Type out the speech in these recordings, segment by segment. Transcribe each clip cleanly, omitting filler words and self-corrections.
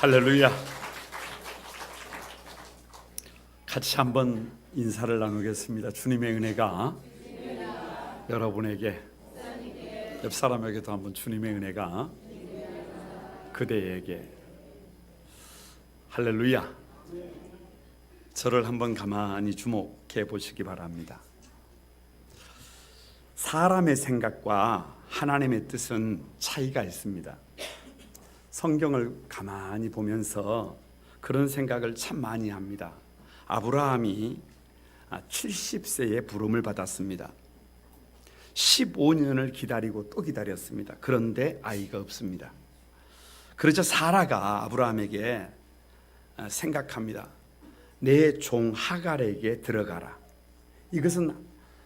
할렐루야. 같이 한번 인사를 나누겠습니다. 주님의 은혜가 여러분에게, 옆 사람에게도 한번 주님의 은혜가 그대에게. 할렐루야. 저를 한번 가만히 주목해 보시기 바랍니다. 사람의 생각과 하나님의 뜻은 차이가 있습니다. 성경을 가만히 보면서 그런 생각을 참 많이 합니다. 아브라함이 70세에 부름을 받았습니다. 15년을 기다리고 또 기다렸습니다. 그런데 아이가 없습니다. 그러자 사라가 아브라함에게 생각합니다. 내 종 하갈에게 들어가라. 이것은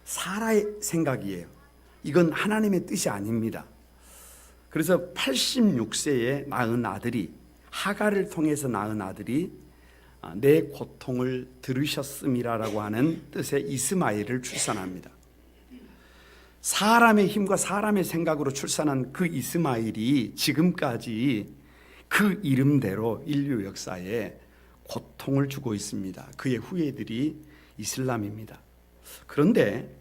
사라의 생각이에요. 이건 하나님의 뜻이 아닙니다. 그래서 86세에 낳은 아들이, 하갈을 통해서 낳은 아들이 내 고통을 들으셨음이라고 하는 뜻의 이스마엘을 출산합니다. 사람의 힘과 사람의 생각으로 출산한 그 이스마엘이 지금까지 그 이름대로 인류 역사에 고통을 주고 있습니다. 그의 후예들이 이슬람입니다. 그런데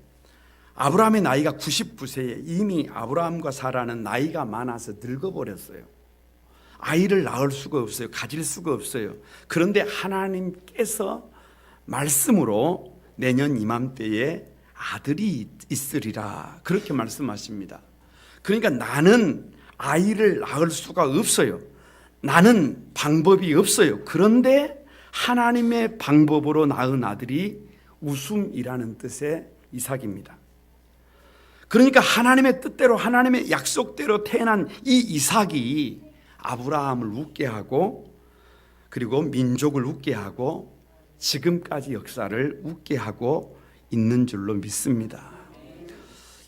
아브라함의 나이가 99세에 이미 아브라함과 사라는 나이가 많아서 늙어버렸어요. 아이를 낳을 수가 없어요. 가질 수가 없어요. 그런데 하나님께서 말씀으로 내년 이맘때에 아들이 있으리라 그렇게 말씀하십니다. 그러니까 나는 아이를 낳을 수가 없어요. 나는 방법이 없어요. 그런데 하나님의 방법으로 낳은 아들이 웃음이라는 뜻의 이삭입니다. 그러니까 하나님의 뜻대로, 하나님의 약속대로 태어난 이 이삭이 아브라함을 웃게 하고, 그리고 민족을 웃게 하고, 지금까지 역사를 웃게 하고 있는 줄로 믿습니다.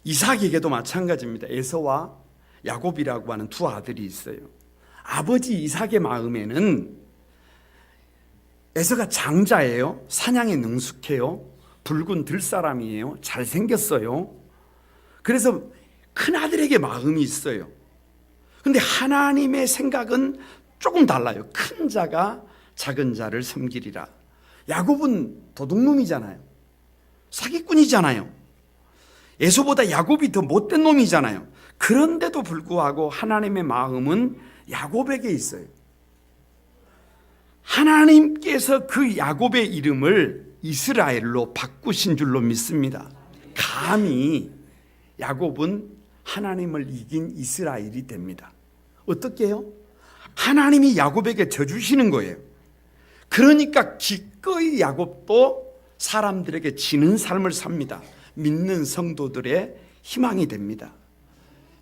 이삭에게도 마찬가지입니다. 에서와 야곱이라고 하는 두 아들이 있어요. 아버지 이삭의 마음에는 에서가 장자예요. 사냥에 능숙해요. 붉은 들사람이에요. 잘생겼어요. 그래서 큰아들에게 마음이 있어요. 그런데 하나님의 생각은 조금 달라요. 큰 자가 작은 자를 섬기리라. 야곱은 도둑놈이잖아요. 사기꾼이잖아요. 에서보다 야곱이 더 못된 놈이잖아요. 그런데도 불구하고 하나님의 마음은 야곱에게 있어요. 하나님께서 그 야곱의 이름을 이스라엘로 바꾸신 줄로 믿습니다. 감히 야곱은 하나님을 이긴 이스라엘이 됩니다. 어떻게 해요? 하나님이 야곱에게 져주시는 거예요. 그러니까 기꺼이 야곱도 사람들에게 지는 삶을 삽니다. 믿는 성도들의 희망이 됩니다.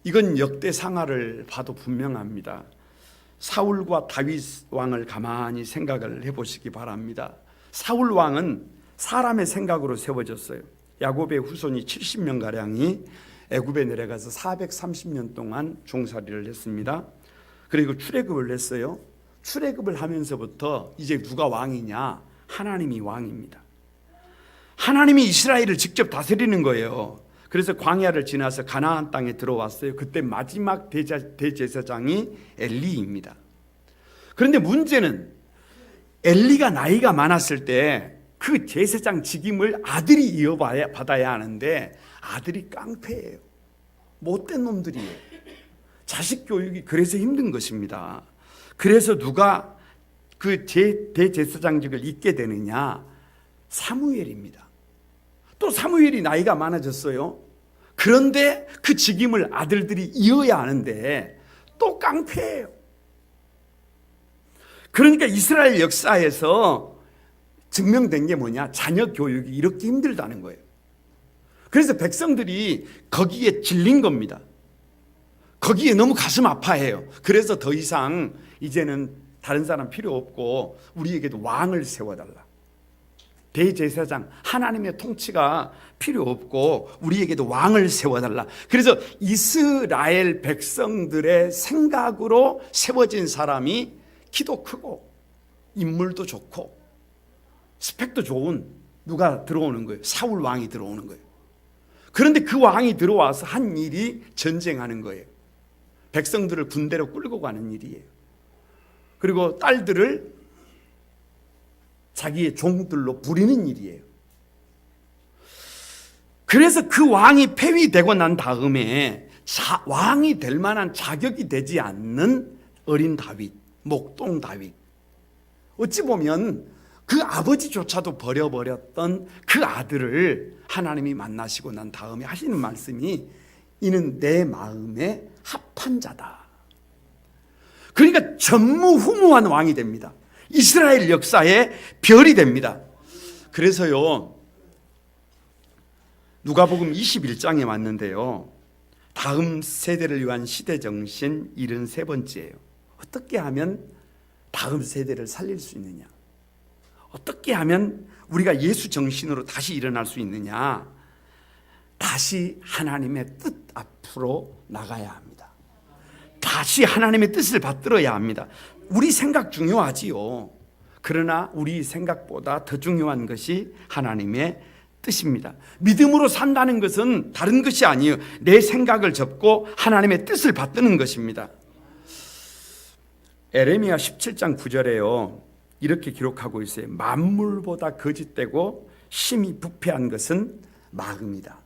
이건 역대상하를 봐도 분명합니다. 사울과 다윗 왕을 가만히 생각을 해보시기 바랍니다. 사울 왕은 사람의 생각으로 세워졌어요. 야곱의 후손이 70명가량이 애굽에 내려가서 430년 동안 종살이를 했습니다. 그리고 출애굽을 했어요. 출애굽을 하면서부터 이제 누가 왕이냐? 하나님이 왕입니다. 하나님이 이스라엘을 직접 다스리는 거예요. 그래서 광야를 지나서 가나안 땅에 들어왔어요. 그때 마지막 대제사장이 엘리입니다. 그런데 문제는 엘리가 나이가 많았을 때 그 제사장 직임을 아들이 이어받아야 하는데 아들이 깡패예요. 못된 놈들이에요. 자식 교육이 그래서 힘든 것입니다. 그래서 누가 그 대제사장직을 잇게 되느냐? 사무엘입니다. 또 사무엘이 나이가 많아졌어요. 그런데 그 직임을 아들들이 이어야 하는데 또 깡패예요. 그러니까 이스라엘 역사에서 증명된 게 뭐냐? 자녀 교육이 이렇게 힘들다는 거예요. 그래서 백성들이 거기에 질린 겁니다. 거기에 너무 가슴 아파해요. 그래서 더 이상 이제는 다른 사람 필요 없고 우리에게도 왕을 세워달라. 대제사장, 하나님의 통치가 필요 없고 우리에게도 왕을 세워달라. 그래서 이스라엘 백성들의 생각으로 세워진 사람이 키도 크고 인물도 좋고 스펙도 좋은 누가 들어오는 거예요? 사울 왕이 들어오는 거예요. 그런데 그 왕이 들어와서 한 일이 전쟁하는 거예요. 백성들을 군대로 끌고 가는 일이에요. 그리고 딸들을 자기의 종들로 부리는 일이에요. 그래서 그 왕이 폐위되고 난 다음에 왕이 될 만한 자격이 되지 않는 어린 다윗, 목동 다윗, 어찌 보면 그 아버지조차도 버려버렸던 그 아들을 하나님이 만나시고 난 다음에 하시는 말씀이 이는 내 마음에 합한 자다. 그러니까 전무후무한 왕이 됩니다. 이스라엘 역사의 별이 됩니다. 그래서요, 누가복음 21장에 왔는데요, 다음 세대를 위한 시대정신 73번째예요. 어떻게 하면 다음 세대를 살릴 수 있느냐? 어떻게 하면 우리가 예수 정신으로 다시 일어날 수 있느냐? 다시 하나님의 뜻 앞으로 나가야 합니다. 다시 하나님의 뜻을 받들어야 합니다. 우리 생각 중요하지요. 그러나 우리 생각보다 더 중요한 것이 하나님의 뜻입니다. 믿음으로 산다는 것은 다른 것이 아니에요. 내 생각을 접고 하나님의 뜻을 받드는 것입니다. 에레미야 17장 9절에요, 이렇게 기록하고 있어요. 만물보다 거짓되고 심히 부패한 것은 마음이다.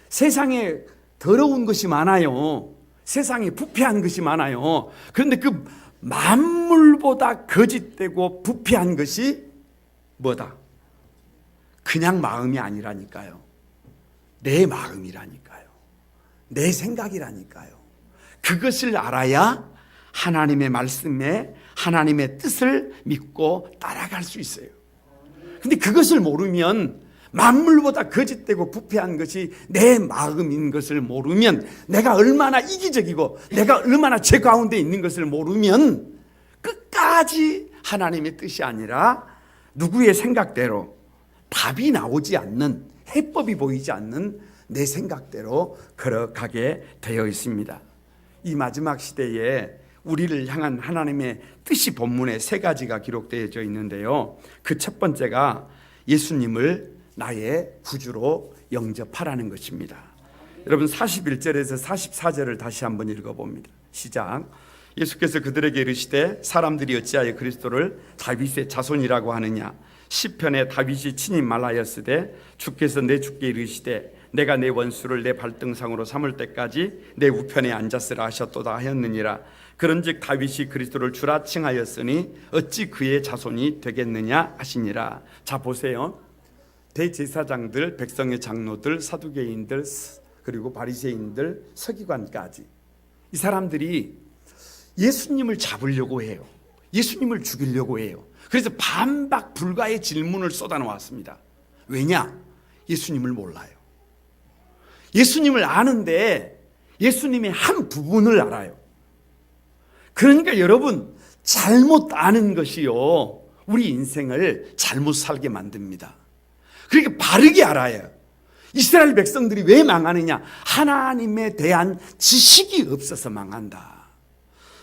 세상에 더러운 것이 많아요. 세상에 부패한 것이 많아요. 그런데 그 만물보다 거짓되고 부패한 것이 뭐다? 그냥 마음이 아니라니까요. 내 마음이라니까요. 내 생각이라니까요. 그것을 알아야 하나님의 말씀에 하나님의 뜻을 믿고 따라갈 수 있어요. 근데 그것을 모르면, 만물보다 거짓되고 부패한 것이 내 마음인 것을 모르면, 내가 얼마나 이기적이고 내가 얼마나 제 가운데 있는 것을 모르면 끝까지 하나님의 뜻이 아니라 누구의 생각대로, 답이 나오지 않는, 해법이 보이지 않는 내 생각대로 걸어가게 되어 있습니다. 이 마지막 시대에 우리를 향한 하나님의 뜻이 본문에 3가지가 기록되어져 있는데요, 그 첫 번째가 예수님을 나의 구주로 영접하라는 것입니다. 여러분 41절에서 44절을 다시 한번 읽어봅니다. 시작. 예수께서 그들에게 이르시되 사람들이 어찌하여 그리스도를 다윗의 자손이라고 하느냐? 시편에 다윗이 친히 말하였으되 주께서 내 주께 이르시되 내가 내 원수를 내 발등상으로 삼을 때까지 내 우편에 앉았으라 하셨도다 하였느니라. 그런즉 다윗이 그리스도를 주라 칭하였으니 어찌 그의 자손이 되겠느냐 하시니라. 자 보세요. 대제사장들, 백성의 장로들, 사두개인들, 그리고 바리새인들, 서기관까지 이 사람들이 예수님을 잡으려고 해요. 예수님을 죽이려고 해요. 그래서 반박 불가의 질문을 쏟아놓았습니다. 왜냐? 예수님을 몰라요. 예수님을 아는데 예수님의 한 부분을 알아요. 그러니까 여러분, 잘못 아는 것이요, 우리 인생을 잘못 살게 만듭니다. 그러니까 바르게 알아요. 이스라엘 백성들이 왜 망하느냐? 하나님에 대한 지식이 없어서 망한다.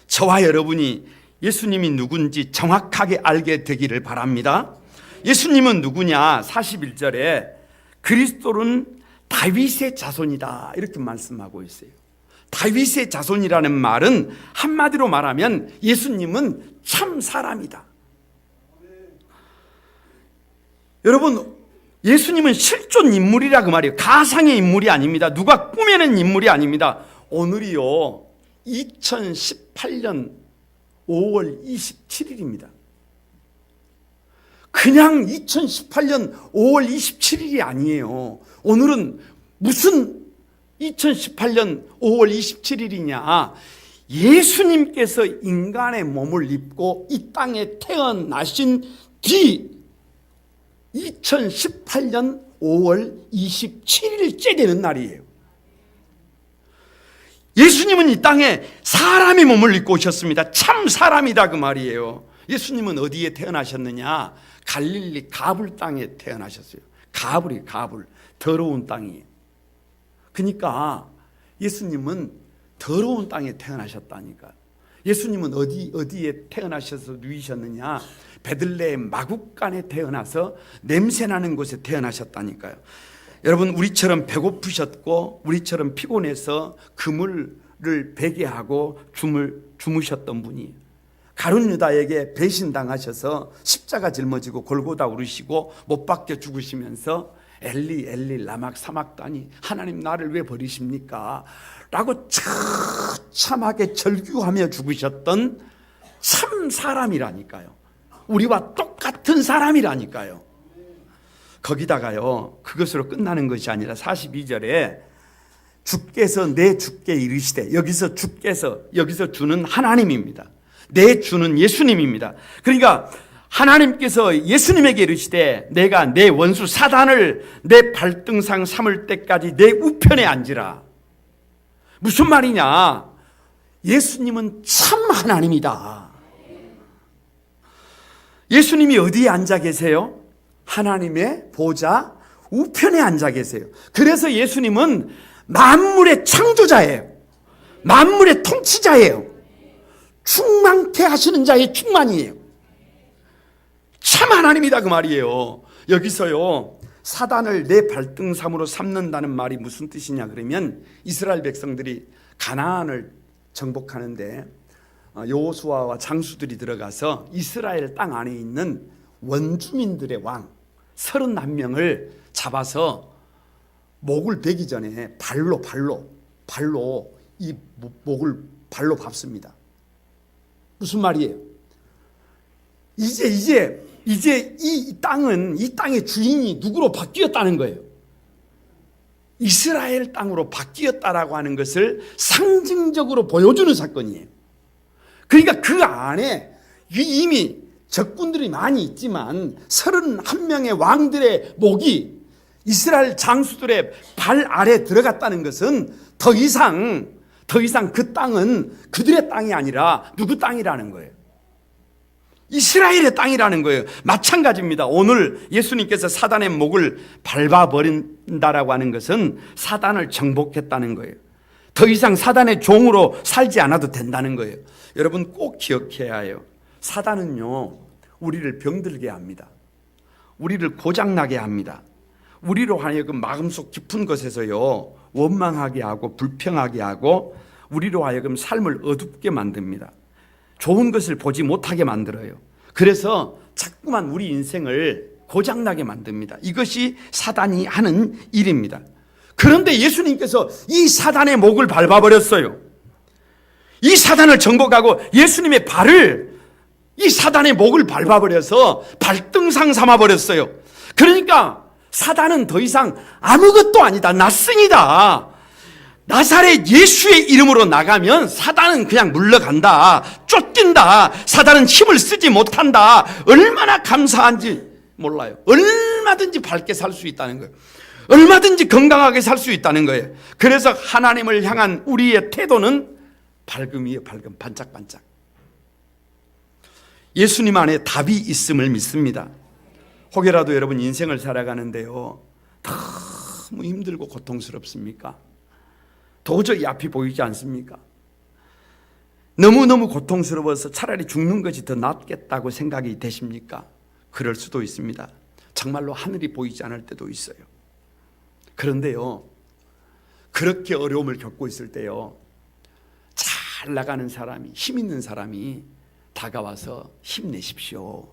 저와 여러분이 예수님이 누군지 정확하게 알게 되기를 바랍니다. 예수님은 누구냐? 41절에 그리스도는 다윗의 자손이다 이렇게 말씀하고 있어요. 다윗의 자손이라는 말은 한마디로 말하면 예수님은 참 사람이다. 여러분, 예수님은 실존 인물이라 그 말이에요. 가상의 인물이 아닙니다. 누가 꾸며낸 인물이 아닙니다. 오늘이요 2018년 5월 27일입니다. 그냥 2018년 5월 27일이 아니에요. 오늘은 무슨 2018년 5월 27일이냐? 예수님께서 인간의 몸을 입고 이 땅에 태어나신 뒤 2018년 5월 27일째 되는 날이에요. 예수님은 이 땅에 사람의 몸을 입고 오셨습니다. 참 사람이다 그 말이에요. 예수님은 어디에 태어나셨느냐? 갈릴리 가불 땅에 태어나셨어요. 가불이 가불, 더러운 땅이에요. 그러니까 예수님은 더러운 땅에 태어나셨다니까. 예수님은 어디에 태어나셔서 누이셨느냐? 베들레헴 마국간에 태어나서 냄새나는 곳에 태어나셨다니까요. 여러분, 우리처럼 배고프셨고 우리처럼 피곤해서 그물을 베게 하고 주무셨던 분이에요. 가룟 유다에게 배신당하셔서 십자가 짊어지고 골고다 오르시고 못 박혀 죽으시면서 엘리 엘리 라막 사막다니 하나님 나를 왜 버리십니까? 라고 처참하게 절규하며 죽으셨던 참 사람이라니까요. 우리와 똑같은 사람이라니까요. 거기다가요, 그것으로 끝나는 것이 아니라 42절에 주께서 내 주께 이르시되, 여기서 주께서, 여기서 주는 하나님입니다. 내 주는 예수님입니다. 그러니까 하나님께서 예수님에게 이르시되 내가 내 원수 사단을 내 발등상 삼을 때까지 내 우편에 앉으라. 무슨 말이냐? 예수님은 참 하나님이다. 예수님이 어디에 앉아 계세요? 하나님의 보좌 우편에 앉아 계세요. 그래서 예수님은 만물의 창조자예요. 만물의 통치자예요. 충만케 하시는 자의 충만이에요. 참 하나님이다 그 말이에요. 여기서요, 사단을 내 발등삼으로 삼는다는 말이 무슨 뜻이냐 그러면, 이스라엘 백성들이 가나안을 정복하는데 여호수아와 장수들이 들어가서 이스라엘 땅 안에 있는 원주민들의 왕 31명을 잡아서 목을 베기 전에 발로 이 목을 발로 밟습니다. 무슨 말이에요? 이제 이 땅의 주인이 누구로 바뀌었다는 거예요. 이스라엘 땅으로 바뀌었다라고 하는 것을 상징적으로 보여주는 사건이에요. 그러니까 그 안에 이미 적군들이 많이 있지만 31명의 왕들의 목이 이스라엘 장수들의 발 아래 들어갔다는 것은 더 이상 그 땅은 그들의 땅이 아니라 누구 땅이라는 거예요? 이스라엘의 땅이라는 거예요. 마찬가지입니다. 오늘 예수님께서 사단의 목을 밟아버린다라고 하는 것은 사단을 정복했다는 거예요. 더 이상 사단의 종으로 살지 않아도 된다는 거예요. 여러분 꼭 기억해야 해요. 사단은요, 우리를 병들게 합니다. 우리를 고장나게 합니다. 우리로 하여금 마음속 깊은 것에서요, 원망하게 하고 불평하게 하고 우리로 하여금 삶을 어둡게 만듭니다. 좋은 것을 보지 못하게 만들어요. 그래서 자꾸만 우리 인생을 고장나게 만듭니다. 이것이 사단이 하는 일입니다. 그런데 예수님께서 이 사단의 목을 밟아버렸어요. 이 사단을 정복하고 예수님의 발을 이 사단의 목을 밟아버려서 발등상 삼아버렸어요. 그러니까 사단은 더 이상 아무것도 아니다, 낯승이다. 나사렛 예수의 이름으로 나가면 사단은 그냥 물러간다, 쫓긴다, 사단은 힘을 쓰지 못한다. 얼마나 감사한지 몰라요. 얼마든지 밝게 살 수 있다는 거예요. 얼마든지 건강하게 살 수 있다는 거예요. 그래서 하나님을 향한 우리의 태도는 밝음이에요. 밝음, 반짝반짝. 예수님 안에 답이 있음을 믿습니다. 혹여라도 여러분 인생을 살아가는데요, 너무 힘들고 고통스럽습니까? 도저히 앞이 보이지 않습니까? 너무너무 고통스러워서 차라리 죽는 것이 더 낫겠다고 생각이 되십니까? 그럴 수도 있습니다. 정말로 하늘이 보이지 않을 때도 있어요. 그런데요, 그렇게 어려움을 겪고 있을 때요, 잘 나가는 사람이, 힘 있는 사람이 다가와서 힘내십시오,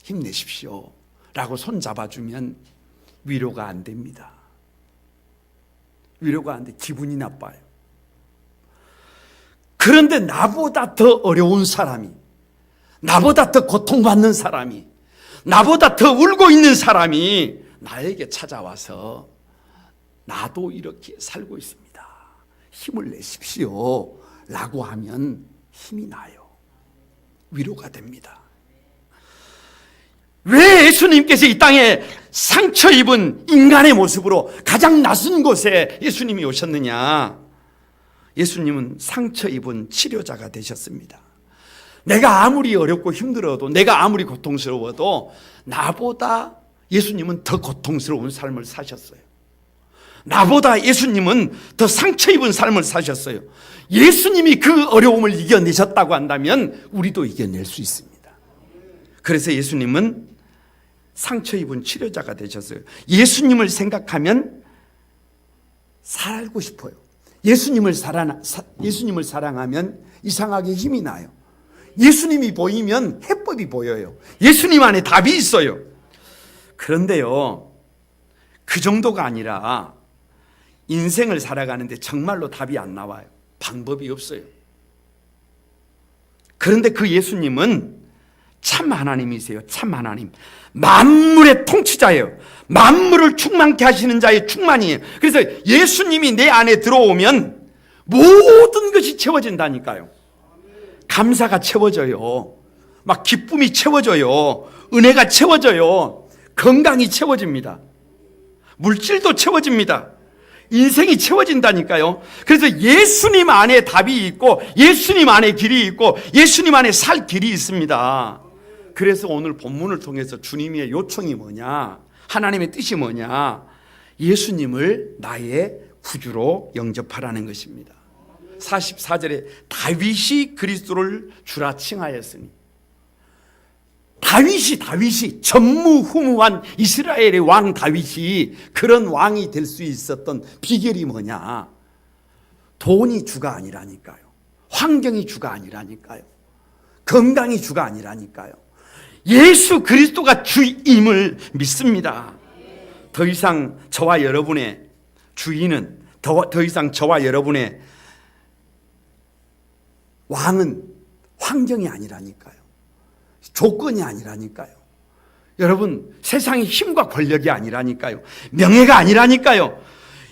힘내십시오 라고 손 잡아주면 위로가 안 됩니다. 위로가 안 돼. 기분이 나빠요. 그런데 나보다 더 어려운 사람이, 나보다 더 고통받는 사람이, 나보다 더 울고 있는 사람이 나에게 찾아와서 나도 이렇게 살고 있습니다, 힘을 내십시오 라고 하면 힘이 나요. 위로가 됩니다. 왜 예수님께서 이 땅에 상처 입은 인간의 모습으로 가장 낯선 곳에 예수님이 오셨느냐? 예수님은 상처 입은 치료자가 되셨습니다. 내가 아무리 어렵고 힘들어도, 내가 아무리 고통스러워도 나보다 예수님은 더 고통스러운 삶을 사셨어요. 나보다 예수님은 더 상처 입은 삶을 사셨어요. 예수님이 그 어려움을 이겨내셨다고 한다면 우리도 이겨낼 수 있습니다. 그래서 예수님은 상처 입은 치료자가 되셨어요. 예수님을 생각하면 살고 싶어요. 예수님을 사랑하면 이상하게 힘이 나요. 예수님이 보이면 해법이 보여요. 예수님 안에 답이 있어요. 그런데요, 그 정도가 아니라 인생을 살아가는데 정말로 답이 안 나와요. 방법이 없어요. 그런데 그 예수님은 참 하나님이세요. 참 하나님. 만물의 통치자예요. 만물을 충만케 하시는 자의 충만이에요. 그래서 예수님이 내 안에 들어오면 모든 것이 채워진다니까요. 감사가 채워져요. 막 기쁨이 채워져요. 은혜가 채워져요. 건강이 채워집니다. 물질도 채워집니다. 인생이 채워진다니까요. 그래서 예수님 안에 답이 있고 예수님 안에 길이 있고 예수님 안에 살 길이 있습니다. 그래서 오늘 본문을 통해서 주님의 요청이 뭐냐, 하나님의 뜻이 뭐냐, 예수님을 나의 구주로 영접하라는 것입니다. 44절에 다윗이 그리스도를 주라 칭하였으니, 다윗이 전무후무한 이스라엘의 왕 다윗이 그런 왕이 될 수 있었던 비결이 뭐냐, 돈이 주가 아니라니까요. 환경이 주가 아니라니까요. 건강이 주가 아니라니까요. 예수 그리스도가 주임을 믿습니다. 더 이상 저와 여러분의 주인은, 더 이상 저와 여러분의 왕은 환경이 아니라니까요. 조건이 아니라니까요. 여러분, 세상의 힘과 권력이 아니라니까요. 명예가 아니라니까요.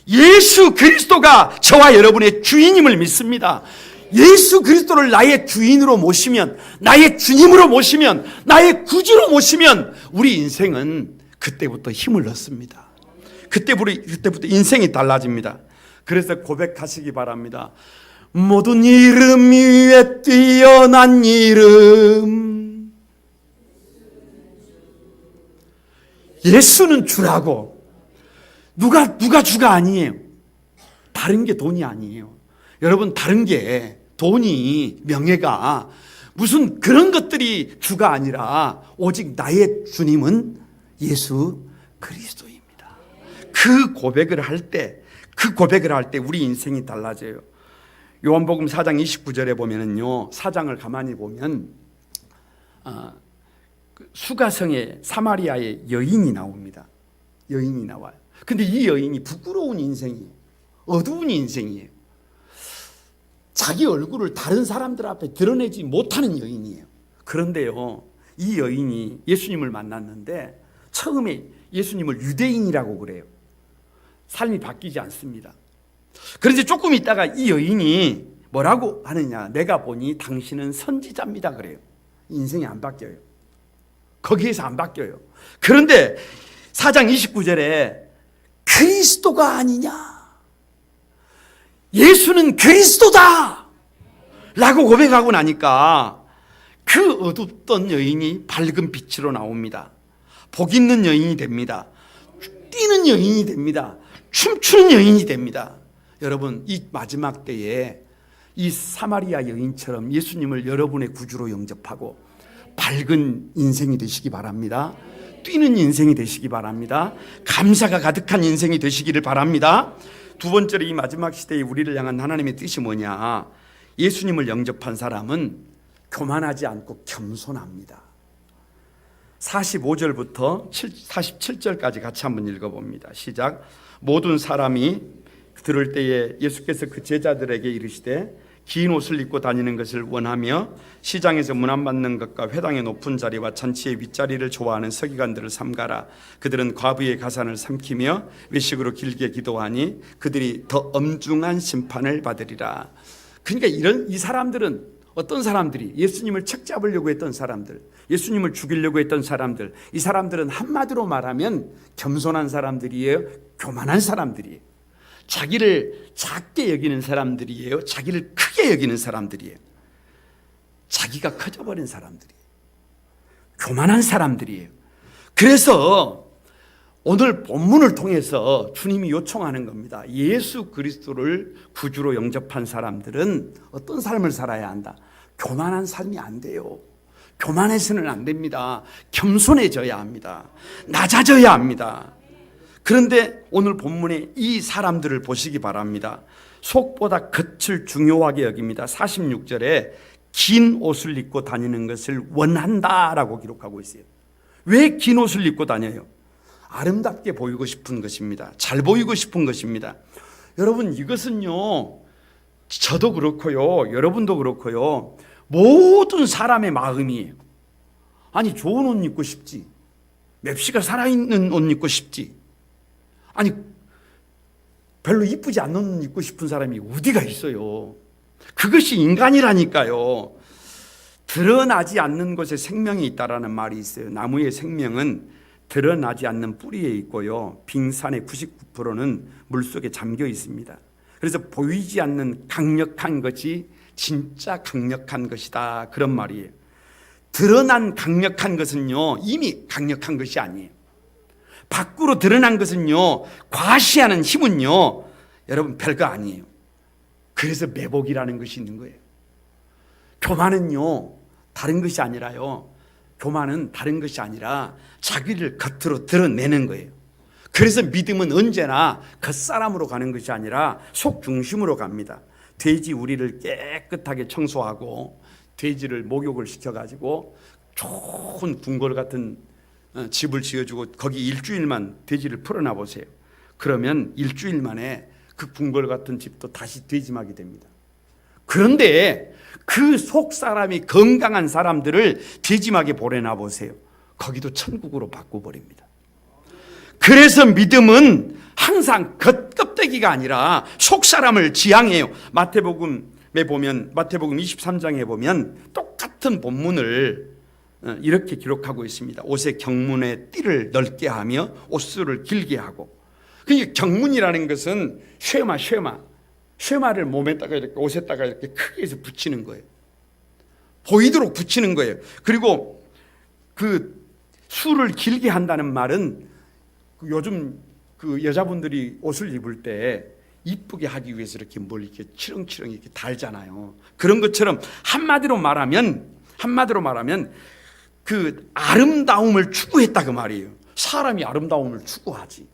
예수 그리스도가 저와 여러분의 주인임을 믿습니다. 예수 그리스도를 나의 주인으로 모시면, 나의 주님으로 모시면, 나의 구주로 모시면 우리 인생은 그때부터 힘을 얻습니다. 그때부터 인생이 달라집니다. 그래서 고백하시기 바랍니다. 모든 이름 위에 뛰어난 이름, 예수는 주라고. 누가 주가 아니에요. 다른 게 돈이 아니에요. 여러분, 다른 게 돈이, 명예가, 무슨 그런 것들이 주가 아니라 오직 나의 주님은 예수 그리스도입니다. 그 고백을 할 때 우리 인생이 달라져요. 요한복음 4장 29절에 보면은요, 4장을 가만히 보면 수가성의 사마리아의 여인이 나옵니다. 여인이 나와요. 근데 이 여인이 부끄러운 인생이에요. 어두운 인생이에요. 자기 얼굴을 다른 사람들 앞에 드러내지 못하는 여인이에요. 그런데요, 이 여인이 예수님을 만났는데 처음에 예수님을 유대인이라고 그래요. 삶이 바뀌지 않습니다. 그런데 조금 있다가 이 여인이 뭐라고 하느냐, 내가 보니 당신은 선지자입니다 그래요. 인생이 안 바뀌어요. 거기에서 안 바뀌어요. 그런데 4장 29절에 그리스도가 아니냐, 예수는 그리스도다 라고 고백하고 나니까 그 어둡던 여인이 밝은 빛으로 나옵니다. 복 있는 여인이 됩니다. 뛰는 여인이 됩니다. 춤추는 여인이 됩니다. 여러분, 이 마지막 때에 이 사마리아 여인처럼 예수님을 여러분의 구주로 영접하고 밝은 인생이 되시기 바랍니다. 뛰는 인생이 되시기 바랍니다. 감사가 가득한 인생이 되시기를 바랍니다. 두 번째로, 이 마지막 시대에 우리를 향한 하나님의 뜻이 뭐냐, 예수님을 영접한 사람은 교만하지 않고 겸손합니다. 45절부터 47절까지 같이 한번 읽어봅니다. 시작. 모든 사람이 들을 때에 예수께서 그 제자들에게 이르시되 긴 옷을 입고 다니는 것을 원하며 시장에서 문안받는 것과 회당의 높은 자리와 잔치의 윗자리를 좋아하는 서기관들을 삼가라. 그들은 과부의 가산을 삼키며 외식으로 길게 기도하니 그들이 더 엄중한 심판을 받으리라. 그러니까 이 사람들은 어떤 사람들이, 예수님을 책잡으려고 했던 사람들, 예수님을 죽이려고 했던 사람들, 이 사람들은 한마디로 말하면 겸손한 사람들이에요. 교만한 사람들이에요. 자기를 작게 여기는 사람들이에요. 자기를 크게 여기는 사람들이에요. 자기가 커져버린 사람들이에요. 교만한 사람들이에요. 그래서 오늘 본문을 통해서 주님이 요청하는 겁니다. 예수 그리스도를 구주로 영접한 사람들은 어떤 삶을 살아야 한다? 교만한 삶이 안 돼요. 교만해서는 안 됩니다. 겸손해져야 합니다. 낮아져야 합니다. 그런데 오늘 본문에 이 사람들을 보시기 바랍니다. 속보다 겉을 중요하게 여깁니다. 46절에 긴 옷을 입고 다니는 것을 원한다라고 기록하고 있어요. 왜 긴 옷을 입고 다녀요? 아름답게 보이고 싶은 것입니다. 잘 보이고 싶은 것입니다. 여러분, 이것은요, 저도 그렇고요, 여러분도 그렇고요, 모든 사람의 마음이에요. 아니, 좋은 옷 입고 싶지, 맵시가 살아있는 옷 입고 싶지, 아니 별로 이쁘지 않는 옷 입고 싶은 사람이 어디가 있어요? 그것이 인간이라니까요. 드러나지 않는 곳에 생명이 있다라는 말이 있어요. 나무의 생명은 드러나지 않는 뿌리에 있고요, 빙산의 99%는 물속에 잠겨 있습니다. 그래서 보이지 않는 강력한 것이 진짜 강력한 것이다, 그런 말이에요. 드러난 강력한 것은요, 이미 강력한 것이 아니에요. 밖으로 드러난 것은요, 과시하는 힘은요, 여러분 별거 아니에요. 그래서 매복이라는 것이 있는 거예요. 교만은요, 다른 것이 아니라요, 교만은 다른 것이 아니라 자기를 겉으로 드러내는 거예요. 그래서 믿음은 언제나 겉사람으로 가는 것이 아니라 속 중심으로 갑니다. 돼지 우리를 깨끗하게 청소하고 돼지를 목욕을 시켜가지고 좋은 궁궐 같은 집을 지어주고 거기 일주일만 돼지를 풀어놔 보세요. 그러면 일주일 만에 그 궁궐 같은 집도 다시 돼지막이 됩니다. 그런데 그 속 사람이 건강한 사람들을 돼지막에 보내놔 보세요. 거기도 천국으로 바꿔버립니다. 그래서 믿음은 항상 겉껍데기가 아니라 속 사람을 지향해요. 마태복음에 보면, 마태복음 23장에 보면 똑같은 본문을 이렇게 기록하고 있습니다. 옷의 경문에 띠를 넓게 하며 옷수를 길게 하고. 그러니까 경문이라는 것은 쉐마를 몸에다가 이렇게 옷에다가 이렇게 크게 해서 붙이는 거예요. 보이도록 붙이는 거예요. 그리고 그 수를 길게 한다는 말은 요즘 그 여자분들이 옷을 입을 때 이쁘게 하기 위해서 이렇게 뭘 이렇게 치렁치렁 이렇게 달잖아요. 그런 것처럼 한마디로 말하면 그 아름다움을 추구했다 그 말이에요. 사람이 아름다움을 추구하지,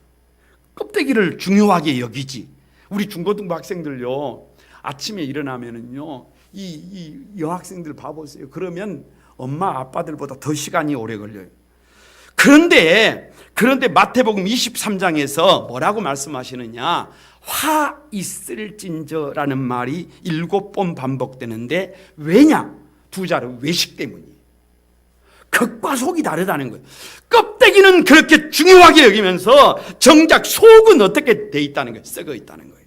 껍데기를 중요하게 여기지. 우리 중고등부 학생들요, 아침에 일어나면은요, 이 여학생들 봐보세요. 그러면 엄마 아빠들보다 더 시간이 오래 걸려요. 그런데 마태복음 23장에서 뭐라고 말씀하시느냐? 화 있을진저라는 말이 7번 반복되는데 왜냐? 두 자로 외식 때문이에요. 겉과 속이 다르다는 거예요. 껍데기는 그렇게 중요하게 여기면서 정작 속은 어떻게 돼 있다는 거예요? 썩어 있다는 거예요.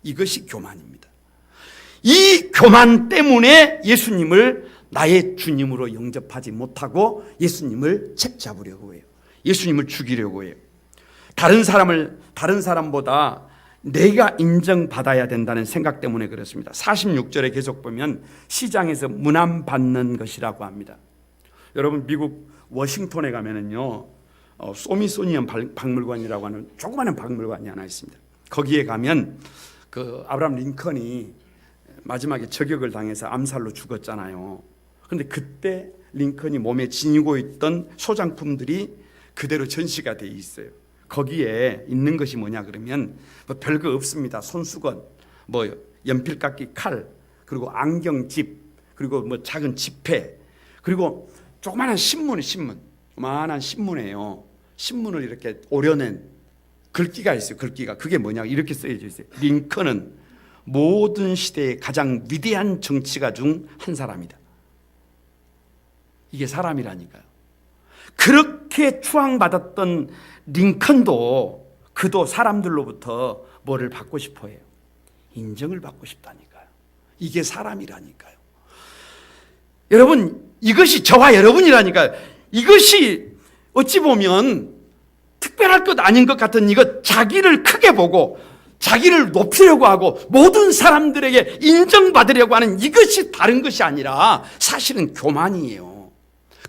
이것이 교만입니다. 이 교만 때문에 예수님을 나의 주님으로 영접하지 못하고 예수님을 책잡으려고 해요. 예수님을 죽이려고 해요. 다른 사람보다 내가 인정받아야 된다는 생각 때문에 그렇습니다. 46절에 계속 보면 시장에서 문안받는 것이라고 합니다. 여러분, 미국 워싱턴에 가면은요, 소미소니언 박물관이라고 하는 조그마한 박물관이 하나 있습니다. 거기에 가면 그 아브라함 링컨이 마지막에 저격을 당해서 암살로 죽었잖아요. 그런데 그때 링컨이 몸에 지니고 있던 소장품들이 그대로 전시가 돼 있어요. 거기에 있는 것이 뭐냐 그러면 뭐 별거 없습니다. 손수건, 뭐 연필깎이 칼, 그리고 안경집, 그리고 뭐 작은 지폐, 그리고 조그마한 신문, 조그마한 신문이에요. 신문을 이렇게 오려낸 글귀가 있어요. 글귀가 그게 뭐냐 이렇게 쓰여져 있어요. 링컨은 모든 시대의 가장 위대한 정치가 중 한 사람이다. 이게 사람이라니까요. 그렇게 추앙받았던 링컨도 그도 사람들로부터 뭐를 받고 싶어 해요? 인정을 받고 싶다니까요. 이게 사람이라니까요. 여러분, 이것이 저와 여러분이라니까요. 이것이 어찌 보면 특별할 것 아닌 것 같은 이것, 자기를 크게 보고 자기를 높이려고 하고 모든 사람들에게 인정받으려고 하는 이것이 다른 것이 아니라 사실은 교만이에요.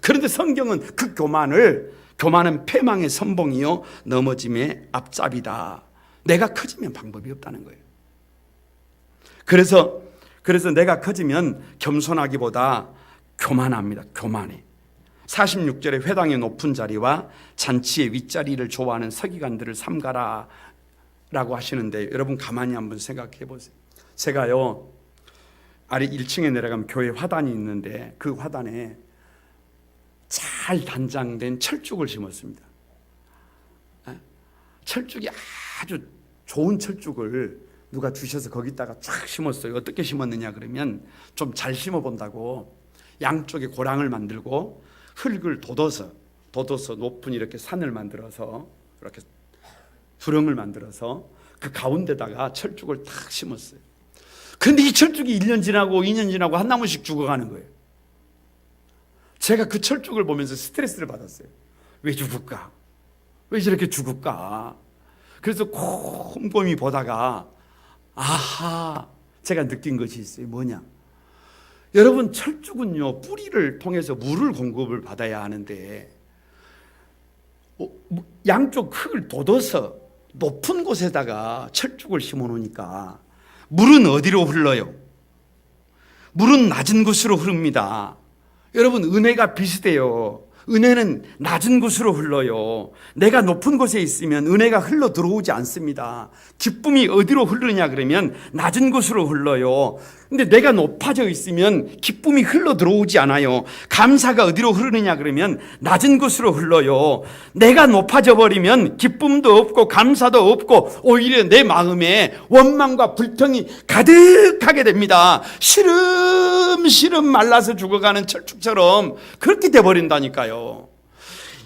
그런데 성경은 그 교만은 패망의 선봉이요 넘어짐의 앞잡이다. 내가 커지면 방법이 없다는 거예요. 그래서 내가 커지면 겸손하기보다 교만합니다. 교만해. 46절에 회당의 높은 자리와 잔치의 윗자리를 좋아하는 서기관들을 삼가라 라고 하시는데, 여러분 가만히 한번 생각해 보세요. 제가요 아래 1층에 내려가면 교회 화단이 있는데 그 화단에 잘 단장된 철쭉을 심었습니다. 철쭉이 아주 좋은 철쭉을 누가 주셔서 거기다가 쫙 심었어요. 어떻게 심었느냐 그러면, 좀 잘 심어본다고 양쪽에 고랑을 만들고 흙을 돋워서 높은 이렇게 산을 만들어서, 이렇게 수렁을 만들어서 그 가운데다가 철쭉을 탁 심었어요. 그런데 이 철쭉이 1년 지나고 2년 지나고 한 나무씩 죽어가는 거예요. 제가 그 철쭉을 보면서 스트레스를 받았어요. 왜 죽을까? 왜 저렇게 죽을까? 그래서 곰곰이 보다가 아하, 제가 느낀 것이 있어요. 뭐냐? 여러분, 철쭉은요 뿌리를 통해서 물을 공급을 받아야 하는데 양쪽 흙을 돋워서 높은 곳에다가 철쭉을 심어 놓으니까 물은 어디로 흘러요? 물은 낮은 곳으로 흐릅니다. 여러분, 은혜가 비슷해요. 은혜는 낮은 곳으로 흘러요. 내가 높은 곳에 있으면 은혜가 흘러 들어오지 않습니다. 기쁨이 어디로 흐르냐 그러면 낮은 곳으로 흘러요. 근데 내가 높아져 있으면 기쁨이 흘러 들어오지 않아요. 감사가 어디로 흐르느냐 그러면 낮은 곳으로 흘러요. 내가 높아져 버리면 기쁨도 없고 감사도 없고 오히려 내 마음에 원망과 불평이 가득하게 됩니다. 시름시름 말라서 죽어가는 철쭉처럼 그렇게 돼버린다니까요.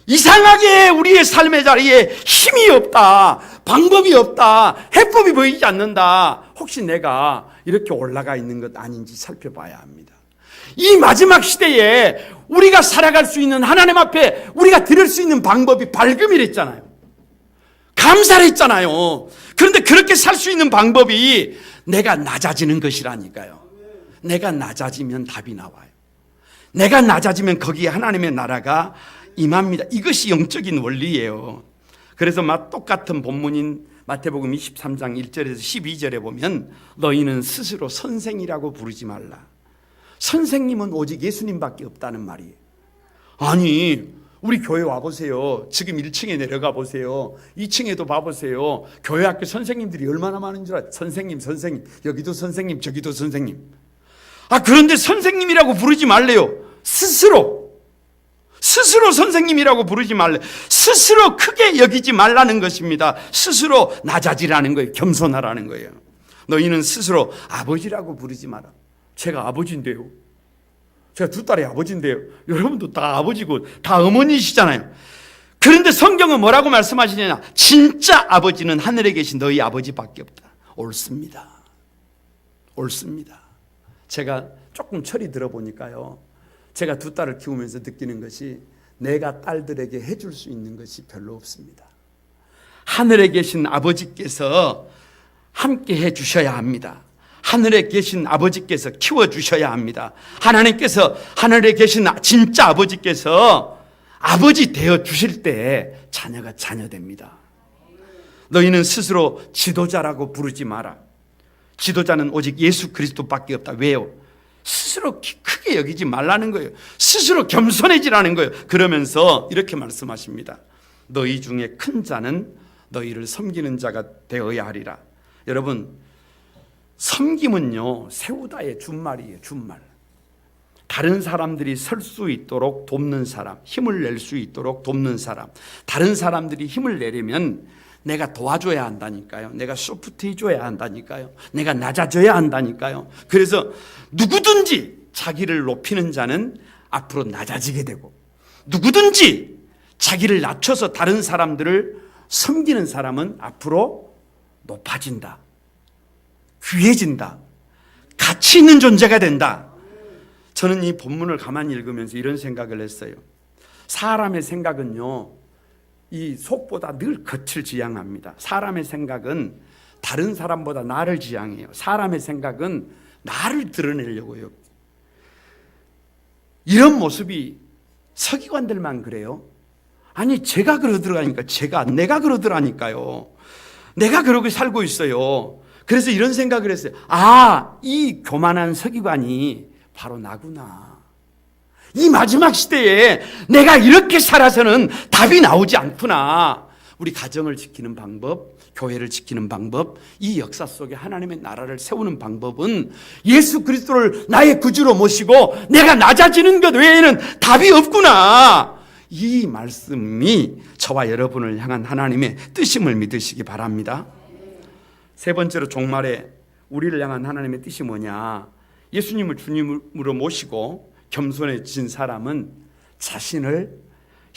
이상하게 우리의 삶의 자리에 힘이 없다, 방법이 없다, 해법이 보이지 않는다. 혹시 내가 이렇게 올라가 있는 것 아닌지 살펴봐야 합니다. 이 마지막 시대에 우리가 살아갈 수 있는, 하나님 앞에 우리가 드릴 수 있는 방법이 발금이랬잖아요. 감사를 했잖아요. 그런데 그렇게 살 수 있는 방법이 내가 낮아지는 것이라니까요. 내가 낮아지면 답이 나와요. 내가 낮아지면 거기에 하나님의 나라가 임합니다. 이것이 영적인 원리예요. 그래서 똑같은 본문인 마태복음 23장 1절에서 12절에 보면 너희는 스스로 선생이라고 부르지 말라. 선생님은 오직 예수님밖에 없다는 말이에요. 아니, 우리 교회 와보세요. 지금 1층에 내려가 보세요. 2층에도 봐보세요. 교회 학교 선생님들이 얼마나 많은 줄 알아요. 선생님, 여기도 선생님, 저기도 선생님. 그런데 선생님이라고 부르지 말래요. 스스로 선생님이라고 부르지 말래. 스스로 크게 여기지 말라는 것입니다. 스스로 낮아지라는 거예요. 겸손하라는 거예요. 너희는 스스로 아버지라고 부르지 마라. 제가 아버지인데요. 제가 두 딸의 아버지인데요. 여러분도 다 아버지고 다 어머니시잖아요. 그런데 성경은 뭐라고 말씀하시느냐? 진짜 아버지는 하늘에 계신 너희 아버지밖에 없다. 옳습니다. 제가 조금 철이 들어보니까요, 제가 두 딸을 키우면서 느끼는 것이 내가 딸들에게 해줄 수 있는 것이 별로 없습니다. 하늘에 계신 아버지께서 함께 해주셔야 합니다. 하늘에 계신 아버지께서 키워주셔야 합니다. 하나님께서, 하늘에 계신 진짜 아버지께서 아버지 되어 주실 때 자녀가 자녀됩니다. 너희는 스스로 지도자라고 부르지 마라. 지도자는 오직 예수 그리스도밖에 없다. 왜요? 스스로 크게 여기지 말라는 거예요. 스스로 겸손해지라는 거예요. 그러면서 이렇게 말씀하십니다. 너희 중에 큰 자는 너희를 섬기는 자가 되어야 하리라. 여러분, 섬김은요 세우다의 준말이에요. 준말. 다른 사람들이 설 수 있도록 돕는 사람, 힘을 낼 수 있도록 돕는 사람. 다른 사람들이 힘을 내려면 내가 도와줘야 한다니까요. 내가 소프트해줘야 한다니까요. 내가 낮아져야 한다니까요. 그래서 누구든지 자기를 높이는 자는 앞으로 낮아지게 되고, 누구든지 자기를 낮춰서 다른 사람들을 섬기는 사람은 앞으로 높아진다, 귀해진다, 가치 있는 존재가 된다. 저는 이 본문을 가만히 읽으면서 이런 생각을 했어요. 사람의 생각은요 이 속보다 늘 겉을 지향합니다. 사람의 생각은 다른 사람보다 나를 지향해요. 사람의 생각은 나를 드러내려고 해요. 이런 모습이 서기관들만 그래요? 아니, 제가 그러더라니까. 내가 그러더라니까요. 내가 그러고 살고 있어요. 그래서 이런 생각을 했어요. 이 교만한 서기관이 바로 나구나. 이 마지막 시대에 내가 이렇게 살아서는 답이 나오지 않구나. 우리 가정을 지키는 방법, 교회를 지키는 방법, 이 역사 속에 하나님의 나라를 세우는 방법은 예수 그리스도를 나의 구주로 모시고 내가 낮아지는 것 외에는 답이 없구나. 이 말씀이 저와 여러분을 향한 하나님의 뜻임을 믿으시기 바랍니다. 세 번째로 종말에 우리를 향한 하나님의 뜻이 뭐냐? 예수님을 주님으로 모시고 겸손해진 사람은 자신을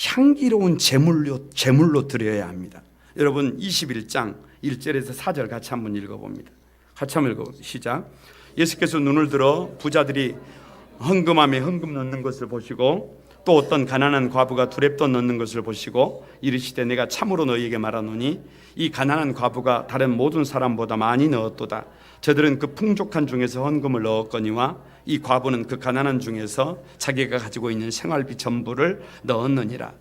향기로운 제물로 드려야 합니다. 여러분 21장 1절에서 4절 같이 한번 읽어봅니다. 같이 한번 읽어봅니다. 시작. 예수께서 눈을 들어 부자들이 헌금함에 헌금 넣는 것을 보시고 또 어떤 가난한 과부가 두렙돈 넣는 것을 보시고 이르시되 내가 참으로 너희에게 말하노니 이 가난한 과부가 다른 모든 사람보다 많이 넣었도다. 저들은 그 풍족한 중에서 헌금을 넣었거니와 이 과부는 그 가난한 중에서 자기가 가지고 있는 생활비 전부를 넣었느니라.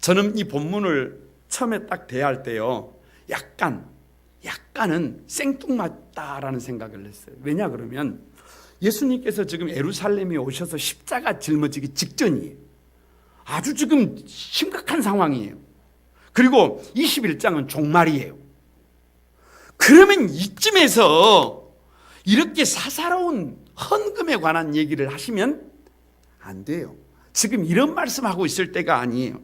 저는 이 본문을 처음에 딱 대할 때요, 약간은 생뚱맞다라는 생각을 했어요. 왜냐 그러면 예수님께서 지금 예루살렘에 오셔서 십자가 짊어지기 직전이에요. 아주 지금 심각한 상황이에요. 그리고 21장은 종말이에요. 그러면 이쯤에서 이렇게 사사로운 헌금에 관한 얘기를 하시면 안 돼요. 지금 이런 말씀하고 있을 때가 아니에요.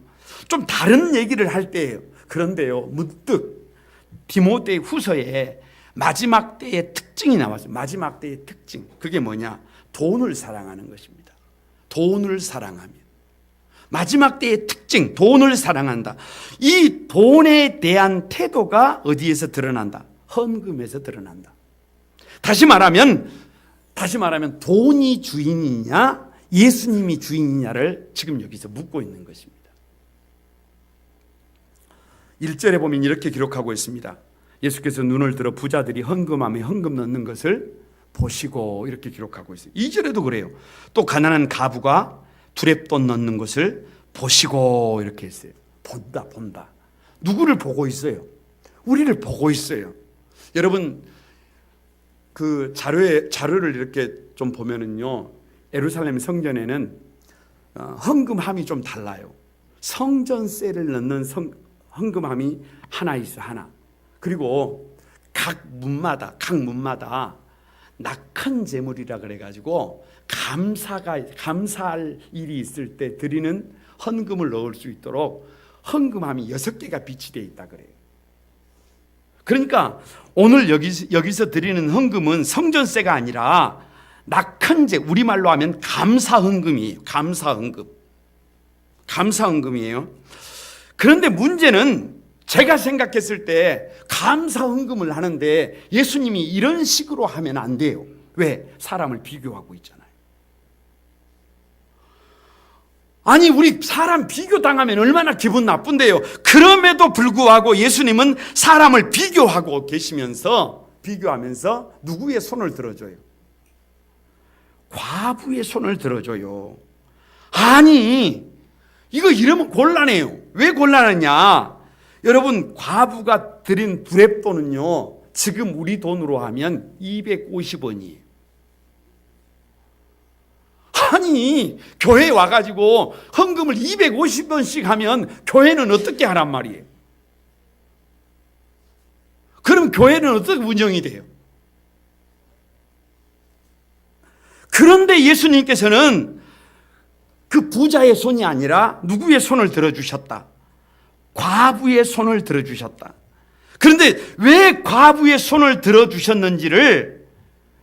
좀 다른 얘기를 할 때예요. 그런데요, 문득 디모데 후서에 마지막 때의 특징이 나왔어요. 마지막 때의 특징. 그게 뭐냐? 돈을 사랑하는 것입니다. 돈을 사랑하며. 마지막 때의 특징, 돈을 사랑한다. 이 돈에 대한 태도가 어디에서 드러난다? 헌금에서 드러난다. 다시 말하면 돈이 주인이냐 예수님이 주인이냐를 지금 여기서 묻고 있는 것입니다. 1절에 보면 이렇게 기록하고 있습니다. 예수께서 눈을 들어 부자들이 헌금함에 헌금 넣는 것을 보시고 이렇게 기록하고 있어요. 2절에도 그래요. 또 가난한 가부가 두렙돈 넣는 것을 보시고 이렇게 했어요. 본다. 누구를 보고 있어요? 우리를 보고 있어요. 여러분 그 자료를 이렇게 좀 보면은요, 예루살렘 성전에는 헌금함이 좀 달라요. 성전세를 넣는 헌금함이 하나 있어, 하나. 그리고 각 문마다 낙헌 제물이라 그래가지고 감사할 일이 있을 때 드리는 헌금을 넣을 수 있도록 헌금함이 6개가 비치되어 있다 그래요. 그러니까 오늘 여기서 드리는 헌금은 성전세가 아니라 낙헌제, 우리말로 하면 감사헌금이에요. 감사헌금이에요. 그런데 문제는 제가 생각했을 때 감사헌금을 하는데 예수님이 이런 식으로 하면 안 돼요. 왜? 사람을 비교하고 있잖아요. 아니 우리 사람 비교당하면 얼마나 기분 나쁜데요. 그럼에도 불구하고 예수님은 사람을 비교하고 계시면서 비교하면서 누구의 손을 들어줘요? 과부의 손을 들어줘요. 아니 이거 이러면 곤란해요. 왜 곤란하냐? 여러분 과부가 드린 두렙돈은요 지금 우리 돈으로 하면 250원이에요. 아니 교회에 와가지고 헌금을 250원씩 하면 교회는 어떻게 하란 말이에요? 그럼 교회는 어떻게 운영이 돼요? 그런데 예수님께서는 그 부자의 손이 아니라 누구의 손을 들어주셨다? 과부의 손을 들어주셨다. 그런데 왜 과부의 손을 들어주셨는지를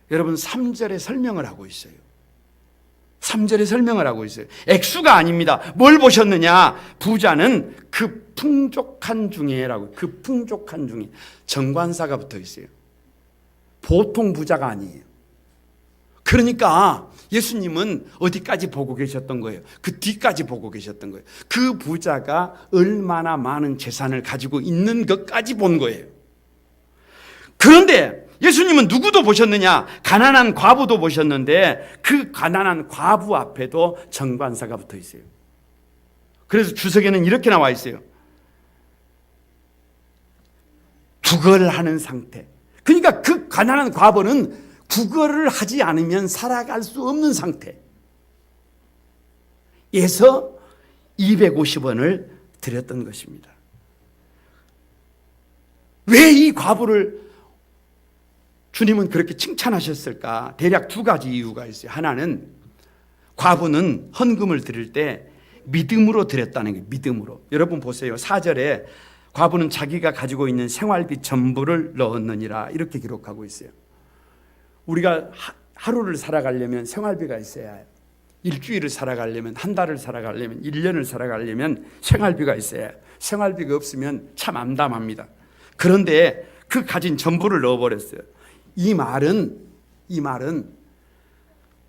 여러분 3절에 설명을 하고 있어요. 3절에 설명을 하고 있어요. 액수가 아닙니다. 뭘 보셨느냐? 부자는 그 풍족한 중에라고. 그 풍족한 중에 정관사가 붙어 있어요. 보통 부자가 아니에요. 그러니까 예수님은 어디까지 보고 계셨던 거예요? 그 뒤까지 보고 계셨던 거예요. 그 부자가 얼마나 많은 재산을 가지고 있는 것까지 본 거예요. 그런데 예수님은 누구도 보셨느냐? 가난한 과부도 보셨는데 그 가난한 과부 앞에도 정관사가 붙어 있어요. 그래서 주석에는 이렇게 나와 있어요. 구걸하는 상태. 그러니까 그 가난한 과부는 구걸을 하지 않으면 살아갈 수 없는 상태. 에서 250원을 드렸던 것입니다. 왜 이 과부를 주님은 그렇게 칭찬하셨을까? 대략 두 가지 이유가 있어요. 하나는 과부는 헌금을 드릴 때 믿음으로 드렸다는 게 믿음으로. 여러분 보세요. 4절에 과부는 자기가 가지고 있는 생활비 전부를 넣었느니라 이렇게 기록하고 있어요. 우리가 하루를 살아가려면 생활비가 있어야 해요. 일주일을 살아가려면, 한 달을 살아가려면, 1년을 살아가려면 생활비가 있어야 해요. 생활비가 없으면 참 암담합니다. 그런데 그 가진 전부를 넣어버렸어요. 이 말은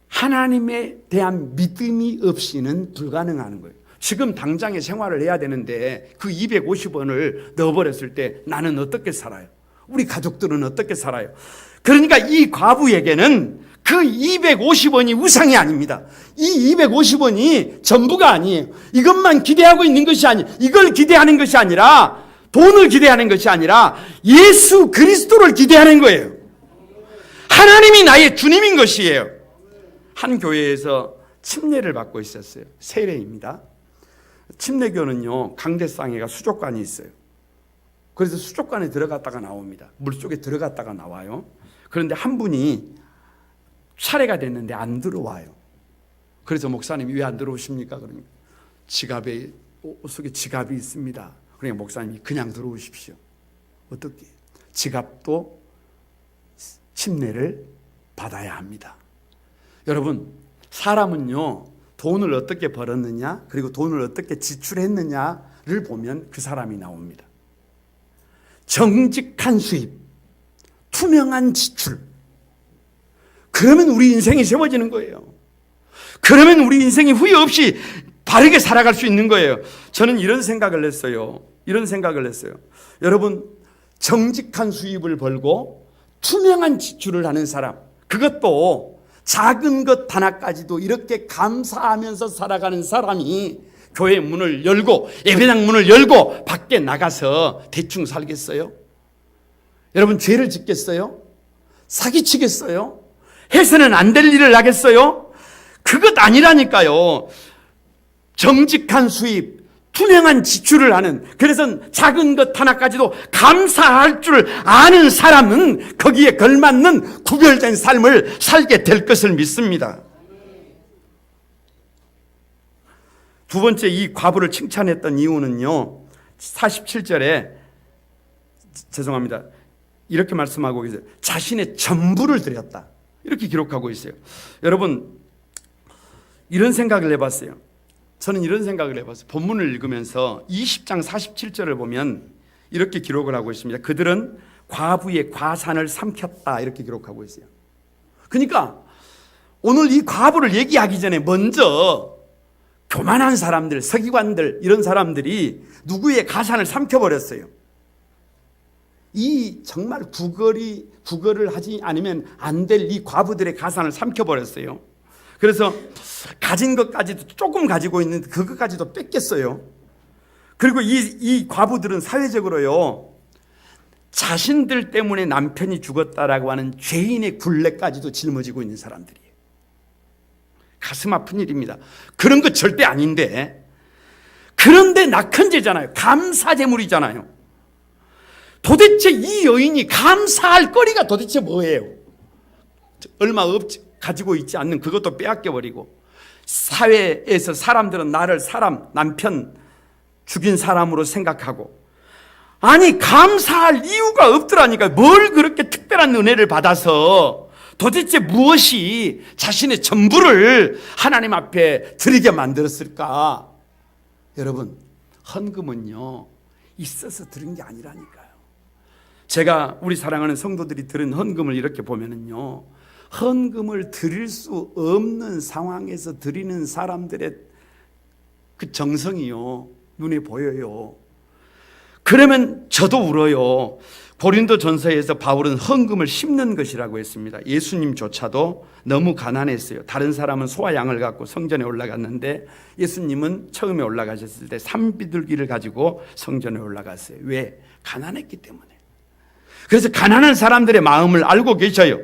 하나님에 대한 믿음이 없이는 불가능한 거예요. 지금 당장의 생활을 해야 되는데 그 250원을 넣어버렸을 때 나는 어떻게 살아요? 우리 가족들은 어떻게 살아요? 그러니까 이 과부에게는 그 250원이 우상이 아닙니다. 이 250원이 전부가 아니에요. 이것만 기대하고 있는 것이 아니에요. 이걸 기대하는 것이 아니라, 돈을 기대하는 것이 아니라 예수 그리스도를 기대하는 거예요. 하나님이 나의 주님인 것이에요. 한 교회에서 침례를 받고 있었어요. 세례입니다. 침례교는요, 강대상에가 수족관이 있어요. 그래서 수족관에 들어갔다가 나옵니다. 물속에 들어갔다가 나와요. 그런데 한 분이 차례가 됐는데 안 들어와요. 그래서 목사님이 왜 안 들어오십니까? 그러니까 지갑에, 옷 속에 지갑이 있습니다. 그러니까 목사님이 그냥 들어오십시오. 어떻게? 지갑도 침례를 받아야 합니다. 여러분, 사람은요, 돈을 어떻게 벌었느냐, 그리고 돈을 어떻게 지출했느냐를 보면 그 사람이 나옵니다. 정직한 수입, 투명한 지출. 그러면 우리 인생이 세워지는 거예요. 그러면 우리 인생이 후회 없이 바르게 살아갈 수 있는 거예요. 저는 이런 생각을 했어요. 여러분, 정직한 수입을 벌고 투명한 지출을 하는 사람, 그것도 작은 것 하나까지도 이렇게 감사하면서 살아가는 사람이 교회 문을 열고 예배당 문을 열고 밖에 나가서 대충 살겠어요? 여러분, 죄를 짓겠어요? 사기치겠어요? 해서는 안 될 일을 하겠어요? 그것 아니라니까요. 정직한 수입, 투명한 지출을 하는, 그래서 작은 것 하나까지도 감사할 줄 아는 사람은 거기에 걸맞는 구별된 삶을 살게 될 것을 믿습니다. 두 번째, 이 과부를 칭찬했던 이유는요, 47절에 죄송합니다. 이렇게 말씀하고 계세요. 자신의 전부를 드렸다. 이렇게 기록하고 있어요. 여러분, 이런 생각을 해봤어요. 저는 이런 생각을 해봤어요. 본문을 읽으면서 20장 47절을 보면 이렇게 기록을 하고 있습니다. 그들은 과부의 과산을 삼켰다. 이렇게 기록하고 있어요. 그러니까 오늘 이 과부를 얘기하기 전에 먼저 교만한 사람들, 서기관들, 이런 사람들이 누구의 가산을 삼켜버렸어요. 이 정말 구걸을 하지 않으면 안 될 이 과부들의 가산을 삼켜버렸어요. 그래서 가진 것까지도 조금 가지고 있는데 그것까지도 뺏겼어요. 그리고 이 과부들은 사회적으로요, 자신들 때문에 남편이 죽었다라고 하는 죄인의 굴레까지도 짊어지고 있는 사람들이에요. 가슴 아픈 일입니다. 그런 거 절대 아닌데, 그런데 낙헌제잖아요. 감사제물이잖아요. 도대체 이 여인이 감사할 거리가 도대체 뭐예요? 얼마 가지고 있지 않는 그것도 빼앗겨버리고, 사회에서 사람들은 나를 남편 죽인 사람으로 생각하고, 아니 감사할 이유가 없더라니까. 뭘 그렇게 특별한 은혜를 받아서 도대체 무엇이 자신의 전부를 하나님 앞에 드리게 만들었을까? 여러분, 헌금은요, 있어서 드린 게 아니라니까요. 제가 우리 사랑하는 성도들이 드린 헌금을 이렇게 보면은요, 헌금을 드릴 수 없는 상황에서 드리는 사람들의 그 정성이요, 눈에 보여요. 그러면 저도 울어요. 고린도전서에서 바울은 헌금을 심는 것이라고 했습니다. 예수님조차도 너무 가난했어요. 다른 사람은 소와 양을 갖고 성전에 올라갔는데 예수님은 처음에 올라가셨을 때 산비둘기를 가지고 성전에 올라갔어요. 왜? 가난했기 때문에. 그래서 가난한 사람들의 마음을 알고 계셔요.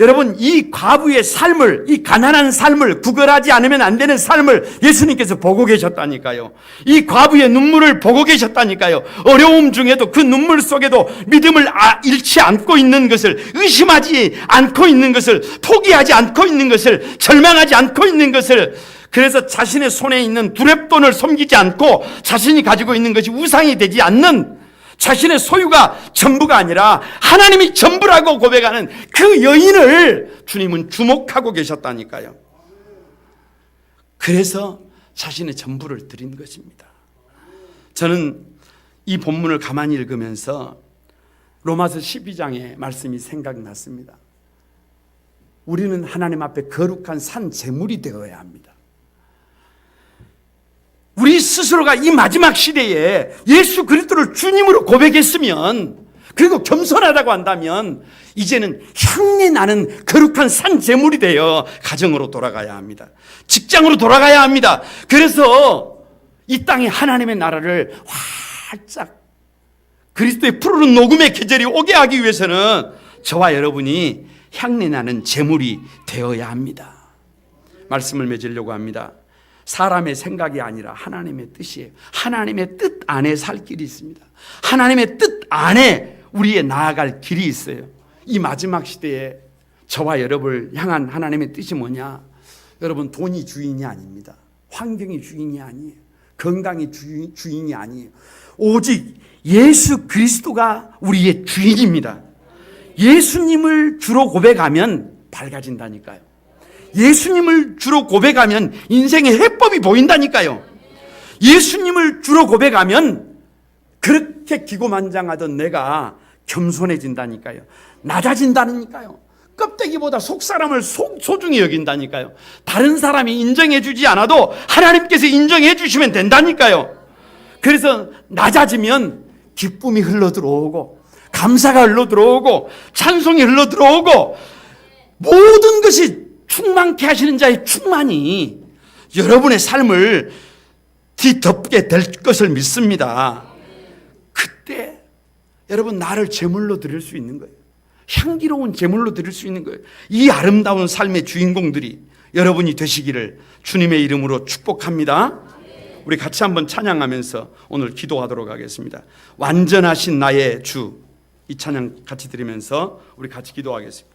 여러분, 이 과부의 삶을, 이 가난한 삶을, 구걸하지 않으면 안 되는 삶을 예수님께서 보고 계셨다니까요. 이 과부의 눈물을 보고 계셨다니까요. 어려움 중에도 그 눈물 속에도 믿음을 잃지 않고 있는 것을, 의심하지 않고 있는 것을, 포기하지 않고 있는 것을, 절망하지 않고 있는 것을, 그래서 자신의 손에 있는 두렙돈을 섬기지 않고 자신이 가지고 있는 것이 우상이 되지 않는, 자신의 소유가 전부가 아니라 하나님이 전부라고 고백하는 그 여인을 주님은 주목하고 계셨다니까요. 그래서 자신의 전부를 드린 것입니다. 저는 이 본문을 가만히 읽으면서 로마서 12장의 말씀이 생각났습니다. 우리는 하나님 앞에 거룩한 산 제물이 되어야 합니다. 우리 스스로가 이 마지막 시대에 예수 그리스도를 주님으로 고백했으면, 그리고 겸손하다고 한다면 이제는 향내 나는 거룩한 산 제물이 되어 가정으로 돌아가야 합니다. 직장으로 돌아가야 합니다. 그래서 이 땅에 하나님의 나라를 활짝 그리스도의 푸르른 녹음의 계절이 오게 하기 위해서는 저와 여러분이 향내 나는 제물이 되어야 합니다. 말씀을 맺으려고 합니다. 사람의 생각이 아니라 하나님의 뜻이에요. 하나님의 뜻 안에 살 길이 있습니다. 하나님의 뜻 안에 우리의 나아갈 길이 있어요. 이 마지막 시대에 저와 여러분을 향한 하나님의 뜻이 뭐냐? 여러분, 돈이 주인이 아닙니다. 환경이 주인이 아니에요. 건강이 주인이 아니에요. 오직 예수 그리스도가 우리의 주인입니다. 예수님을 주로 고백하면 밝아진다니까요. 예수님을 주로 고백하면 인생의 해법이 보인다니까요. 예수님을 주로 고백하면 그렇게 기고만장하던 내가 겸손해진다니까요. 낮아진다니까요. 껍데기보다 속사람을 소중히 여긴다니까요. 다른 사람이 인정해 주지 않아도 하나님께서 인정해 주시면 된다니까요. 그래서 낮아지면 기쁨이 흘러들어오고, 감사가 흘러들어오고, 찬송이 흘러들어오고, 모든 것이 충만케 하시는 자의 충만이 여러분의 삶을 뒤덮게 될 것을 믿습니다. 그때 여러분, 나를 제물로 드릴 수 있는 거예요. 향기로운 제물로 드릴 수 있는 거예요. 이 아름다운 삶의 주인공들이 여러분이 되시기를 주님의 이름으로 축복합니다. 우리 같이 한번 찬양하면서 오늘 기도하도록 하겠습니다. 완전하신 나의 주, 이 찬양 같이 드리면서 우리 같이 기도하겠습니다.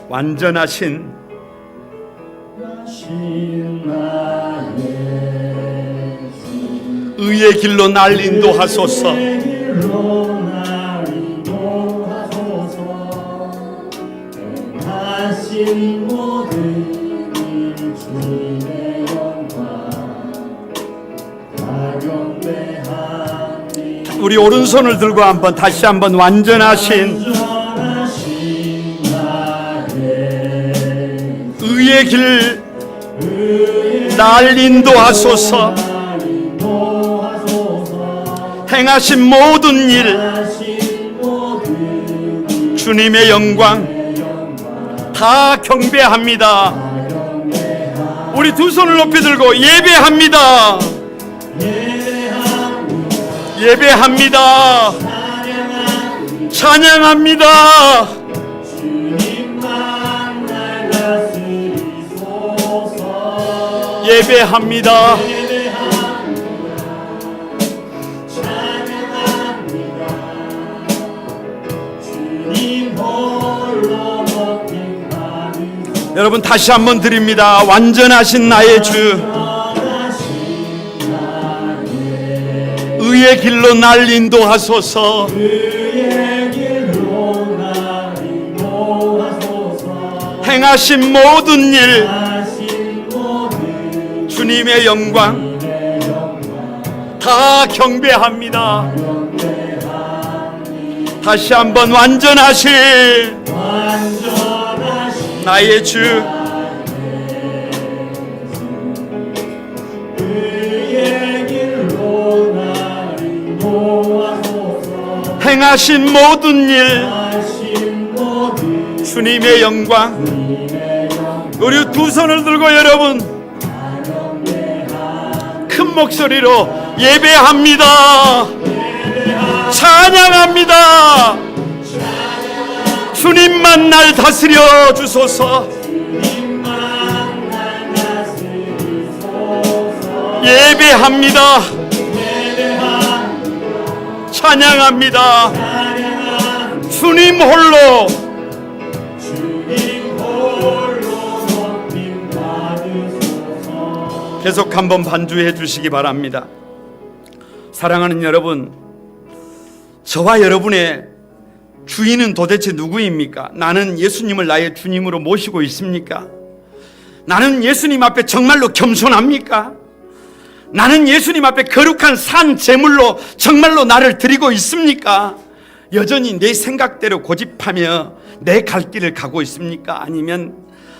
완전하신 의의 길로 날 인도하소서. 우리 오른손을 들고 다시 한번 완전하신 의의 길 날 인도하소서. 행하신 모든 일 주님의 영광 다 경배합니다. 우리 두 손을 높이 들고 예배합니다. 예배합니다. 찬양합니다. 예배합니다. 여러분, 다시 한번 드립니다. 완전하신 나의 주, 의의 길로 날 인도하소서. 행하신 모든 일 주님의 영광 다 경배합니다. 다시 한번 완전하신 나의 주, 행하신 모든 일 주님의 영광 우리 두 손을 들고 여러분 큰 목소리로 예배합니다. 찬양합니다. 주님만 날 다스려 주소서. 예배합니다. 찬양합니다. 주님 홀로 계속 한번 반주해 주시기 바랍니다. 사랑하는 여러분, 저와 여러분의 주인은 도대체 누구입니까? 나는 예수님을 나의 주님으로 모시고 있습니까? 나는 예수님 앞에 정말로 겸손합니까? 나는 예수님 앞에 거룩한 산 제물로 정말로 나를 드리고 있습니까? 여전히 내 생각대로 고집하며 내 갈 길을 가고 있습니까? 아니면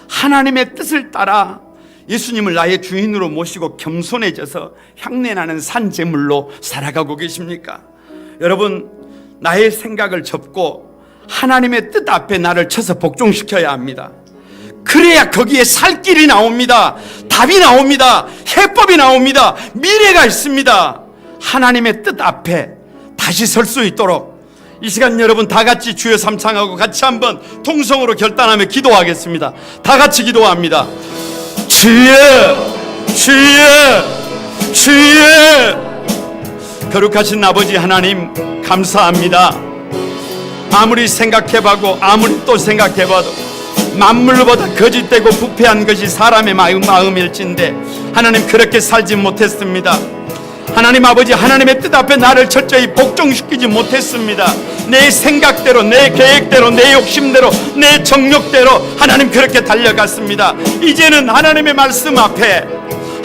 하나님의 뜻을 따라 예수님을 나의 주인으로 모시고 겸손해져서 향내나는 산 제물로 살아가고 계십니까? 여러분, 나의 생각을 접고 하나님의 뜻 앞에 나를 쳐서 복종시켜야 합니다. 그래야 거기에 살 길이 나옵니다. 답이 나옵니다. 해법이 나옵니다. 미래가 있습니다. 하나님의 뜻 앞에 다시 설 수 있도록 이 시간 여러분 다 같이 주여 삼창하고 같이 한번 통성으로 결단하며 기도하겠습니다. 다 같이 기도합니다. 주여, 주여, 주여. 거룩하신 아버지 하나님 감사합니다. 아무리 생각해봐도 아무리 또 생각해봐도 만물보다 거짓되고 부패한 것이 사람의 마음일진데 하나님 그렇게 살지 못했습니다. 하나님 아버지, 하나님의 뜻 앞에 나를 철저히 복종시키지 못했습니다. 내 생각대로, 내 계획대로, 내 욕심대로, 내 정욕대로 하나님 그렇게 달려갔습니다. 이제는 하나님의 말씀 앞에,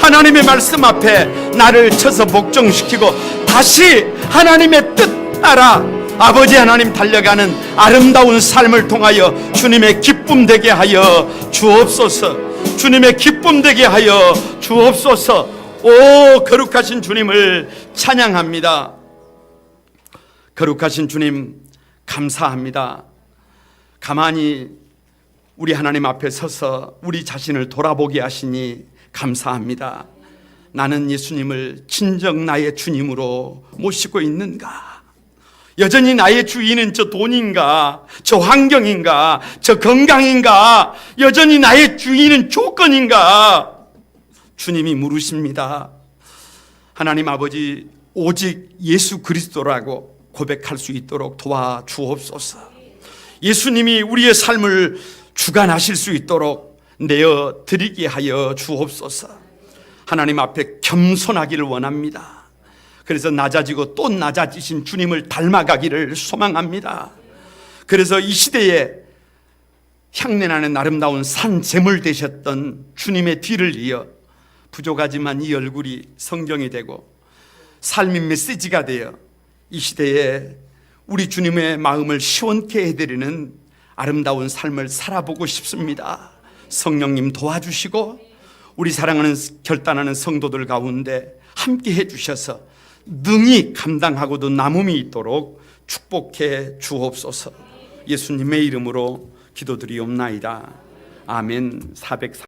하나님의 말씀 앞에 나를 쳐서 복종시키고 다시 하나님의 뜻 따라 아버지 하나님 달려가는 아름다운 삶을 통하여 주님의 기쁨 되게 하여 주옵소서. 주님의 기쁨 되게 하여 주옵소서. 오, 거룩하신 주님을 찬양합니다. 거룩하신 주님 감사합니다. 가만히 우리 하나님 앞에 서서 우리 자신을 돌아보게 하시니 감사합니다. 나는 예수님을 진정 나의 주님으로 모시고 있는가? 여전히 나의 주인은 저 돈인가? 저 환경인가? 저 건강인가? 여전히 나의 주인은 조건인가? 주님이 물으십니다. 하나님 아버지, 오직 예수 그리스도라고 고백할 수 있도록 도와주옵소서. 예수님이 우리의 삶을 주관하실 수 있도록 내어 드리게 하여 주옵소서. 하나님 앞에 겸손하기를 원합니다. 그래서 낮아지고 또 낮아지신 주님을 닮아가기를 소망합니다. 그래서 이 시대에 향내나는 아름다운 산 제물 되셨던 주님의 뒤를 이어 부족하지만 이 얼굴이 성경이 되고 삶의 메시지가 되어 이 시대에 우리 주님의 마음을 시원케 해드리는 아름다운 삶을 살아보고 싶습니다. 성령님 도와주시고 우리 사랑하는 결단하는 성도들 가운데 함께 해주셔서 능히 감당하고도 남음이 있도록 축복해 주옵소서. 예수님의 이름으로 기도드리옵나이다. 아멘. 404